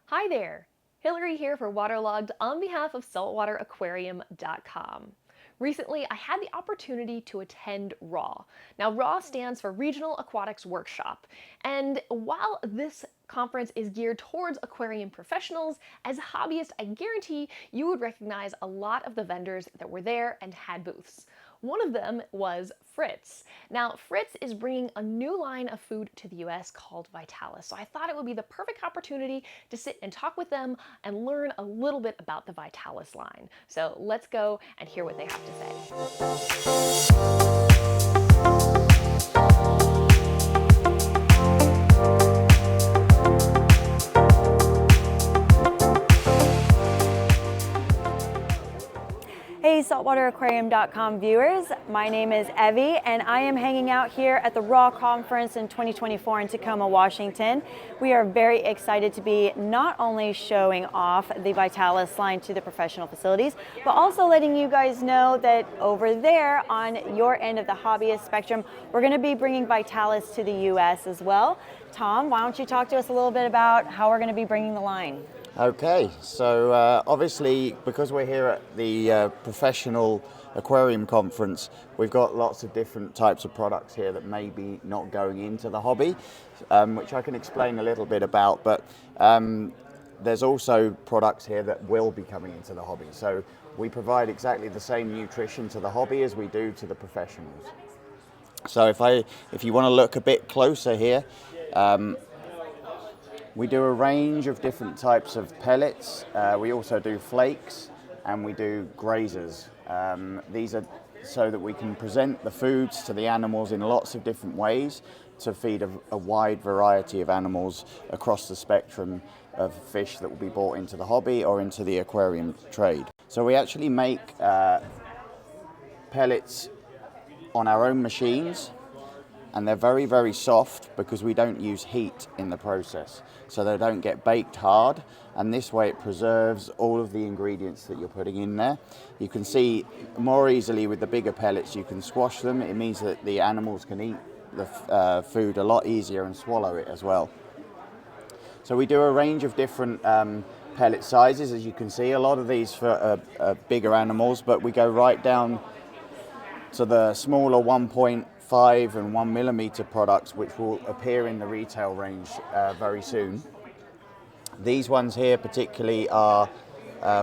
Hi there, Hilary here for Waterlogged on behalf of SaltwaterAquarium.com. Recently, I had the opportunity to attend RAW. Now, RAW stands for Regional Aquatics Workshop, and while this conference is geared towards aquarium professionals, as a hobbyist, I guarantee you would recognize a lot of the vendors that were there and had booths. One of them was Fritz. Now, Fritz is bringing a new line of food to the US called Vitalis, so I thought it would be the perfect opportunity to sit and talk with them and learn a little bit about the Vitalis line. So let's go and hear what they have to say. Hey SaltwaterAquarium.com viewers, my name is Evie and I am hanging out here at the RAW conference in 2024 in Tacoma, Washington. We are very excited to be not only showing off the Vitalis line to the professional facilities, but also letting you guys know that over there on your end of the hobbyist spectrum, we're going to be bringing Vitalis to the US as well. Tom, why don't you talk to us a little bit about how we're going to be bringing the line? Okay, so obviously because we're here at the professional aquarium conference, we've got lots of different types of products here that may be not going into the hobby, which I can explain a little bit about, but there's also products here that will be coming into the hobby. So we provide exactly the same nutrition to the hobby as we do to the professionals. So if you want to look a bit closer here, we do a range of different types of pellets. We also do flakes and we do grazers. These are so that we can present the foods to the animals in lots of different ways to feed a wide variety of animals across the spectrum of fish that will be brought into the hobby or into the aquarium trade. So we actually make pellets on our own machines, and they're very, very soft because we don't use heat in the process. So they don't get baked hard, and this way it preserves all of the ingredients that you're putting in there. You can see more easily with the bigger pellets, you can squash them. It means that the animals can eat the food a lot easier and swallow it as well. So we do a range of different pellet sizes, as you can see. A lot of these for bigger animals, but we go right down to the smaller 1.5 and 1 millimeter products, which will appear in the retail range very soon. These ones here particularly are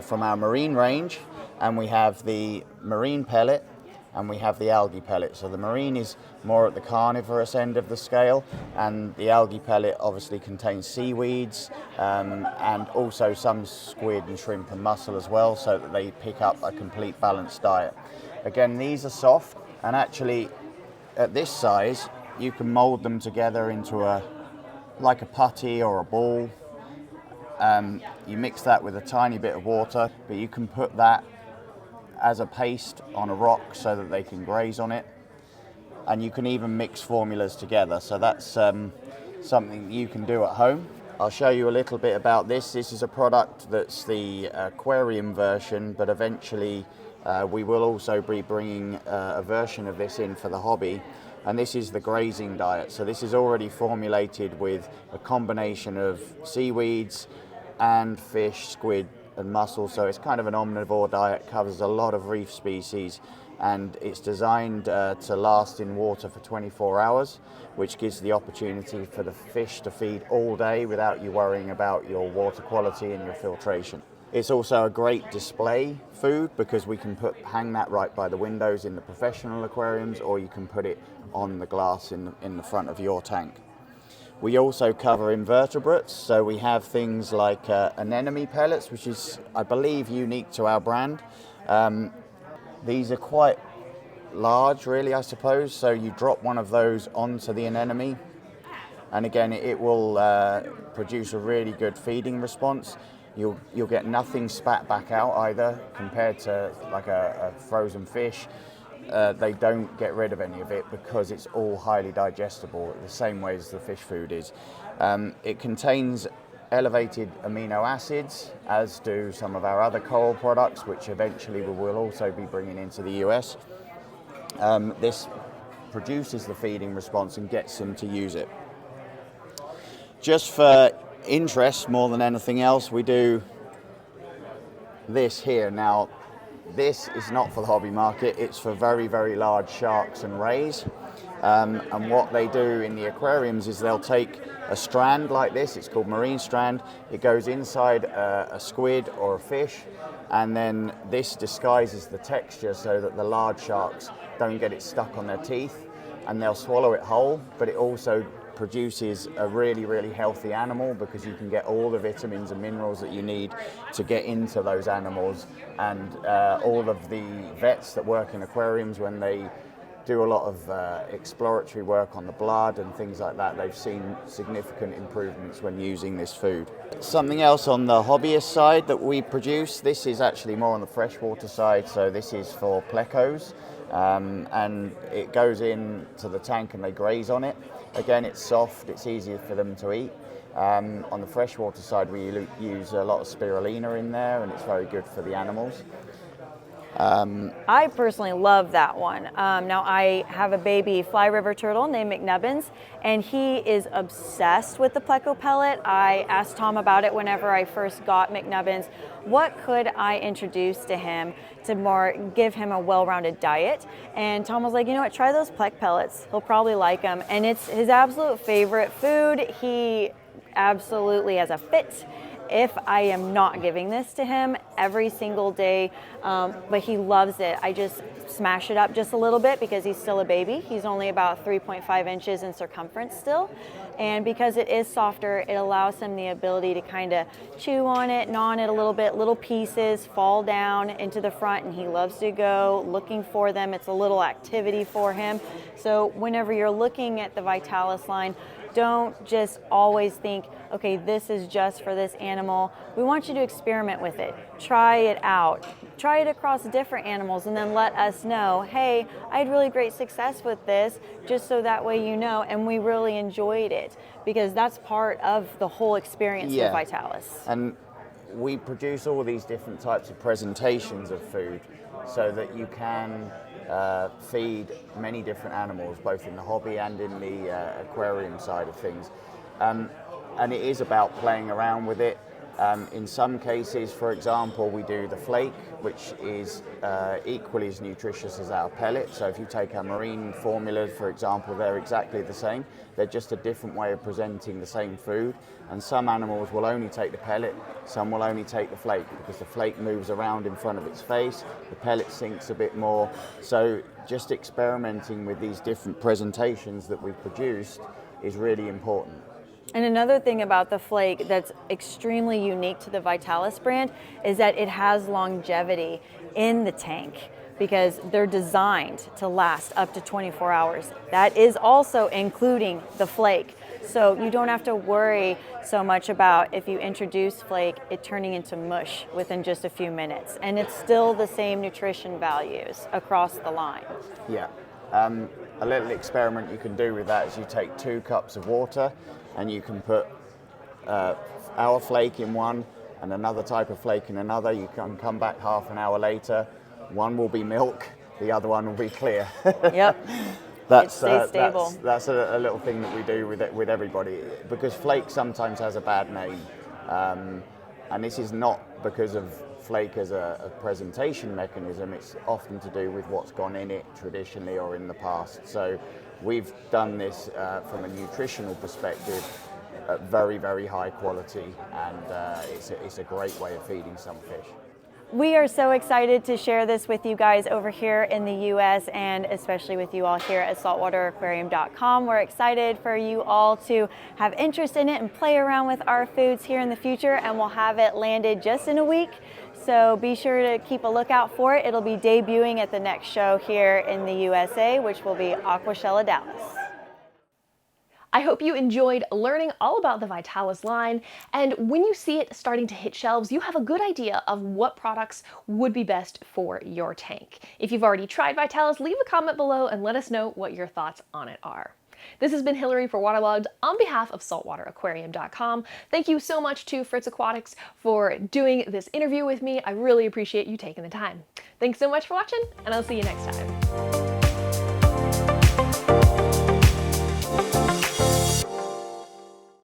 from our marine range, and we have the marine pellet and we have the algae pellet. So the marine is more at the carnivorous end of the scale, and the algae pellet obviously contains seaweeds and also some squid and shrimp and mussel as well, so that they pick up a complete balanced diet. Again, these are soft, and actually at this size you can mold them together into like a putty or a ball. You mix that with a tiny bit of water, but you can put that as a paste on a rock so that they can graze on it, and you can even mix formulas together, so that's something you can do at home. I'll show you a little bit about this. This is a product that's the aquarium version, but eventually we will also be bringing a version of this in for the hobby, and this is the grazing diet. So this is already formulated with a combination of seaweeds and fish, squid and mussel, so it's kind of an omnivore diet, covers a lot of reef species, and it's designed to last in water for 24 hours, which gives the opportunity for the fish to feed all day without you worrying about your water quality and your filtration. It's also a great display food because we can hang that right by the windows in the professional aquariums, or you can put it on the glass in the front of your tank. We also cover invertebrates, so we have things like anemone pellets, which is, I believe, unique to our brand. These are quite large, really, I suppose, so you drop one of those onto the anemone, and again it will produce a really good feeding response. You'll get nothing spat back out either, compared to like a frozen fish. They don't get rid of any of it because it's all highly digestible, the same way as the fish food is. It contains elevated amino acids, as do some of our other coral products, which eventually we will also be bringing into the US. This produces the feeding response and gets them to use it. Just for interest more than anything else, we do this here. Now, this is not for the hobby market, it's for very, very large sharks and rays. And what they do in the aquariums is they'll take a strand like this, it's called marine strand, it goes inside a squid or a fish, and then this disguises the texture so that the large sharks don't get it stuck on their teeth, and they'll swallow it whole, but it also produces a really, really healthy animal because you can get all the vitamins and minerals that you need to get into those animals. And all of the vets that work in aquariums, when they do a lot of exploratory work on the blood and things like that, they've seen significant improvements when using this food. Something else on the hobbyist side that we produce, this is actually more on the freshwater side, so this is for plecos, and it goes into the tank and they graze on it. Again, it's soft, it's easier for them to eat. On the freshwater side, we use a lot of spirulina in there, and it's very good for the animals. I personally love that one. Now I have a baby fly river turtle named McNubbins, and he is obsessed with the pleco pellet. I asked Tom about it whenever I first got McNubbins. What could I introduce to him to more give him a well-rounded diet? And Tom was like, you know what, try those plec pellets. He'll probably like them. And it's his absolute favorite food. He absolutely has a fit if I am not giving this to him every single day, but he loves it. I just smash it up just a little bit because he's still a baby. He's only about 3.5 inches in circumference still. And because it is softer, it allows him the ability to kind of chew on it, gnaw on it a little bit, little pieces fall down into the front, and he loves to go looking for them. It's a little activity for him. So whenever you're looking at the Vitalis line, don't just always think, okay, this is just for this animal. We want you to experiment with it. Try it out. Try it across different animals, and then let us know, hey, I had really great success with this, just so that way you know, and we really enjoyed it, because that's part of the whole experience with Vitalis. And we produce all these different types of presentations of food so that you can feed many different animals, both in the hobby and in the aquarium side of things. And it is about playing around with it. In some cases, for example, we do the Flake, which is equally as nutritious as our pellet. So if you take our marine formulas, for example, they're exactly the same. They're just a different way of presenting the same food. And some animals will only take the pellet, some will only take the Flake, because the Flake moves around in front of its face, the pellet sinks a bit more. So just experimenting with these different presentations that we've produced is really important. And another thing about the Flake that's extremely unique to the Vitalis brand is that it has longevity in the tank, because they're designed to last up to 24 hours. That is also including the Flake. So you don't have to worry so much about, if you introduce Flake, it turning into mush within just a few minutes. And it's still the same nutrition values across the line. Yeah. A little experiment you can do with that is you take 2 cups of water, and you can put our Flake in one and another type of Flake in another. You can come back half an hour later. One will be milk, the other one will be clear. Yep. It stays stable. That's a little thing that we do with everybody, because Flake sometimes has a bad name. And this is not because of Flake as a presentation mechanism, it's often to do with what's gone in it traditionally or in the past. So we've done this from a nutritional perspective at very, very high quality, and it's a great way of feeding some fish. We are so excited to share this with you guys over here in the US, and especially with you all here at SaltwaterAquarium.com. We're excited for you all to have interest in it and play around with our foods here in the future, and we'll have it landed just in a week. So be sure to keep a lookout for it. It'll be debuting at the next show here in the USA, which will be Aquashella Dallas. I hope you enjoyed learning all about the Vitalis line, and when you see it starting to hit shelves, you have a good idea of what products would be best for your tank. If you've already tried Vitalis, leave a comment below and let us know what your thoughts on it are. This has been Hilary for Waterlogged on behalf of SaltwaterAquarium.com. Thank you so much to Fritz Aquatics for doing this interview with me. I really appreciate you taking the time. Thanks so much for watching, and I'll see you next time.